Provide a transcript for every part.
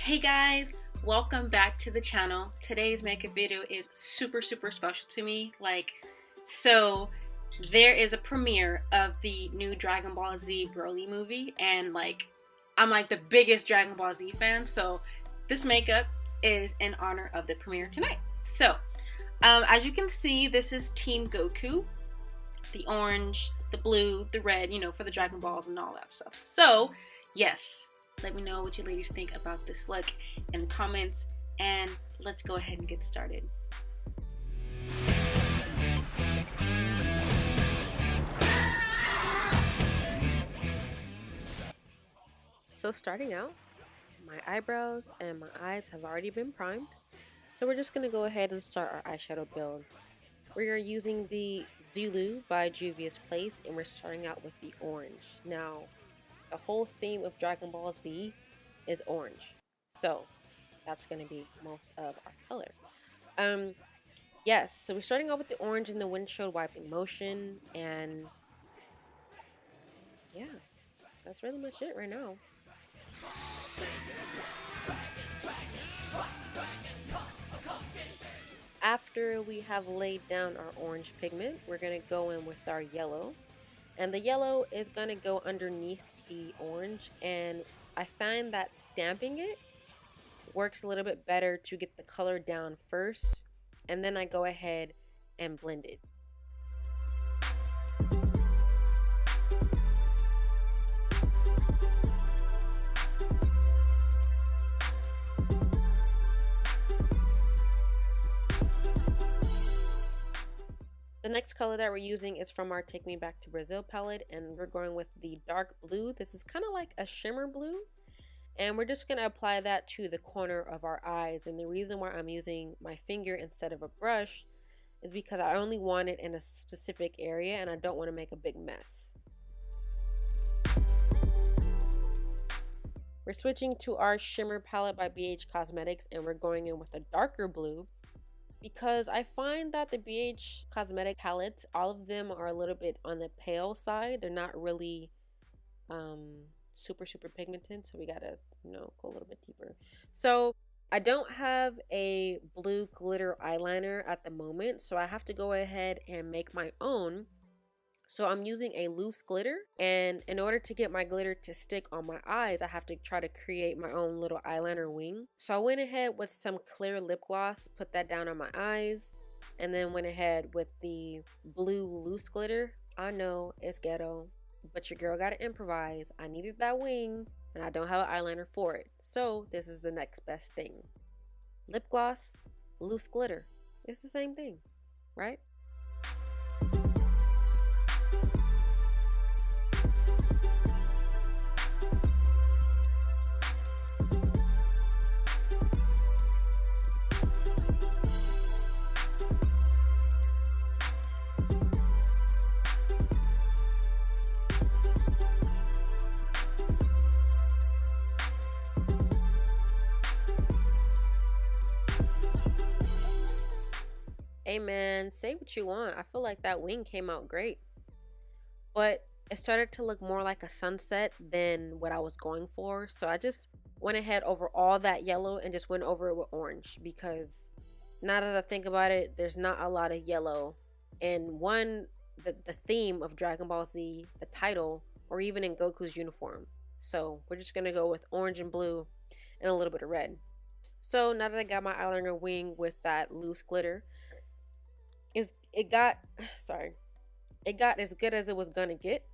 Hey guys, welcome back to the channel. Today's makeup video is super special to me. So there is a premiere of the new Dragon Ball Z Broly movie, and I'm the biggest Dragon Ball Z fan, so this makeup is in honor of the premiere tonight. So as you can see, this is Team Goku, the orange, the blue, the red, for the Dragon Balls and all that stuff. So yes, let me know what you ladies think about this look in the comments, and let's go ahead and get started. So starting out, my eyebrows and my eyes have already been primed. So we're just going to go ahead and start our eyeshadow build. We are using the Zulu by Juvia's Place, and we're starting out with the orange. Now, the whole theme of Dragon Ball Z is orange, so that's going to be most of our color. Yes, so we're starting out with the orange in the windshield wiping motion, and yeah, that's really much it right now. After we have laid down our orange pigment, we're going to go in with our yellow, and the yellow is going to go underneath the orange, and I find that stamping it works a little bit better to get the color down first, and then I go ahead and blend it. The next color that we're using is from our Take Me Back to Brazil palette, and we're going with the dark blue. This is kind of like a shimmer blue, and we're just going to apply that to the corner of our eyes. And the reason why I'm using my finger instead of a brush is because I only want it in a specific area and I don't want to make a big mess. We're switching to our Shimmer palette by BH Cosmetics, and we're going in with a darker blue, because I find that the BH Cosmetic palettes, all of them are a little bit on the pale side. They're not really super pigmented, so we gotta go a little bit deeper. So I don't have a blue glitter eyeliner at the moment, so I have to go ahead and make my own. So I'm using a loose glitter, and in order to get my glitter to stick on my eyes, I have to try to create my own little eyeliner wing. So I went ahead with some clear lip gloss, put that down on my eyes, and then went ahead with the blue loose glitter. I know it's ghetto, but your girl gotta improvise. I needed that wing, and I don't have an eyeliner for it. So this is the next best thing. Lip gloss, loose glitter. It's the same thing, right? Hey man, say what you want. I feel like that wing came out great, but it started to look more like a sunset than what I was going for. So I just went ahead over all that yellow and just went over it with orange, because now that I think about it, there's not a lot of yellow in the theme of Dragon Ball Z, the title, or even in Goku's uniform. So we're just gonna go with orange and blue and a little bit of red. So now that I got my eyeliner wing with that loose glitter, it got as good as it was gonna get.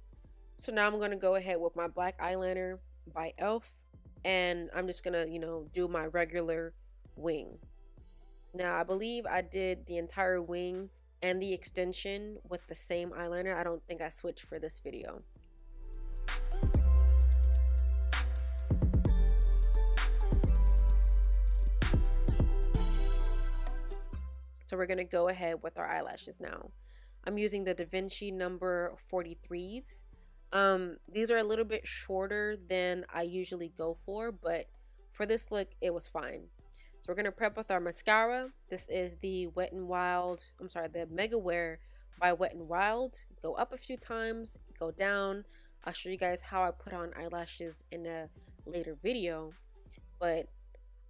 So now I'm gonna go ahead with my black eyeliner by E.L.F, and I'm just gonna do my regular wing. Now I believe I did the entire wing and the extension with the same eyeliner. I don't think I switched for this video. So we're going to go ahead with our eyelashes now. I'm using the Da Vinci number 43s. These are a little bit shorter than I usually go for, but for this look, it was fine. So we're going to prep with our mascara. This is the the Mega Wear by Wet n Wild. Go up a few times, go down. I'll show you guys how I put on eyelashes in a later video, but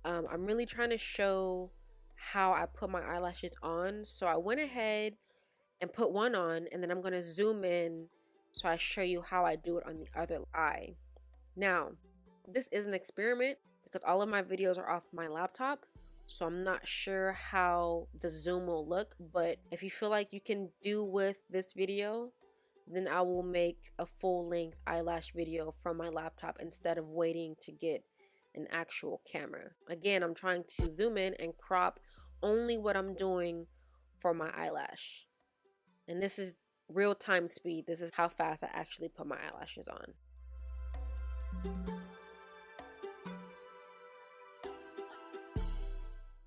I'm really trying to show how I put my eyelashes on. So I went ahead and put one on, and then I'm going to zoom in so I show you how I do it on the other eye. Now, this is an experiment because all of my videos are off my laptop, so I'm not sure how the zoom will look, but if you feel like you can do with this video, then I will make a full-length eyelash video from my laptop instead of waiting to get an actual camera. Again, I'm trying to zoom in and crop only what I'm doing for my eyelash. And this is real-time speed. This is how fast I actually put my eyelashes on.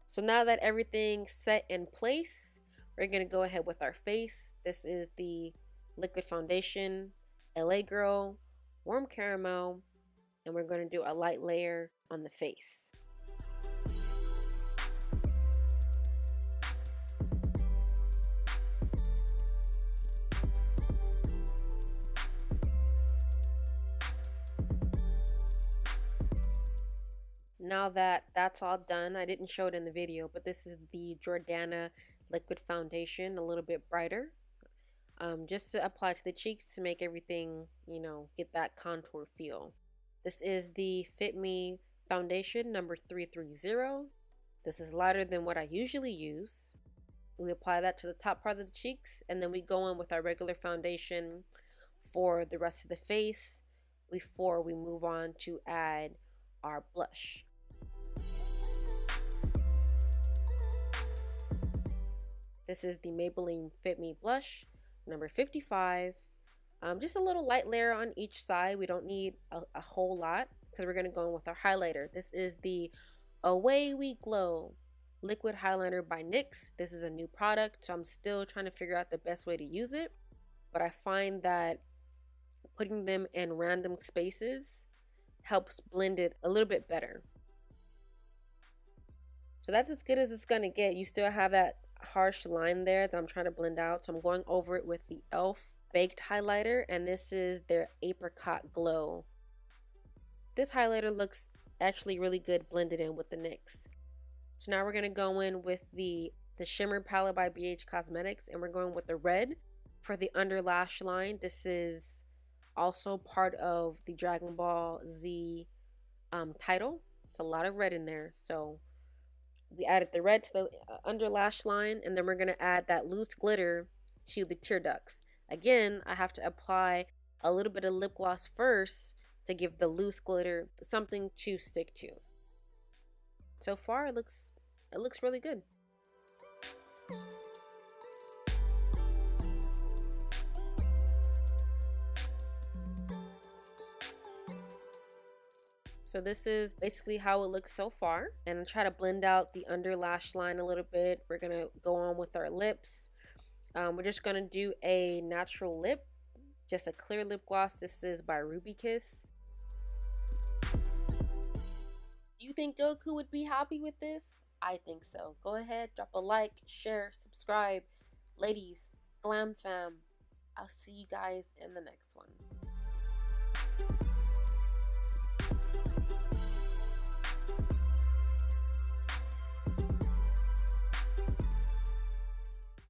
So now that everything's set in place, we're going to go ahead with our face. This is the liquid foundation, LA Girl, warm caramel, and we're going to do a light layer on the face. Now that that's all done, I didn't show it in the video, but this is the Jordana liquid foundation, a little bit brighter. Just to apply to the cheeks to make everything, you know, get that contour feel. This is the Fit Me foundation number 330. This is lighter than what I usually use. We apply that to the top part of the cheeks, and then we go in with our regular foundation for the rest of the face before we move on to add our blush. This is the Maybelline Fit Me blush number 55. Just a little light layer on each side. We don't need a whole lot because we're going to go in with our highlighter. This is the Away We Glow liquid highliner by NYX. This is a new product, so I'm still trying to figure out the best way to use it, but I find that putting them in random spaces helps blend it a little bit better. So that's as good as it's going to get. You still have that harsh line there that I'm trying to blend out, so I'm going over it with the E.L.F baked highlighter, and this is their Apricot Glow. This highlighter looks actually really good blended in with the NYX. So now we're going to go in with the Shimmer palette by BH Cosmetics, and we're going with the red for the under lash line. This is also part of the Dragon Ball Z title. It's a lot of red in there, so we added the red to the under lash line, and then we're going to add that loose glitter to the tear ducts. Again, I have to apply a little bit of lip gloss first to give the loose glitter something to stick to. So far, it looks really good. So this is basically how it looks so far, and I'll try to blend out the under lash line a little bit. We're gonna go on with our lips. We're just gonna do a natural lip, just a clear lip gloss. This is by Ruby Kiss. Do you think Goku would be happy with this? I think so. Go ahead, drop a like, share, subscribe. Ladies, glam fam, I'll see you guys in the next one.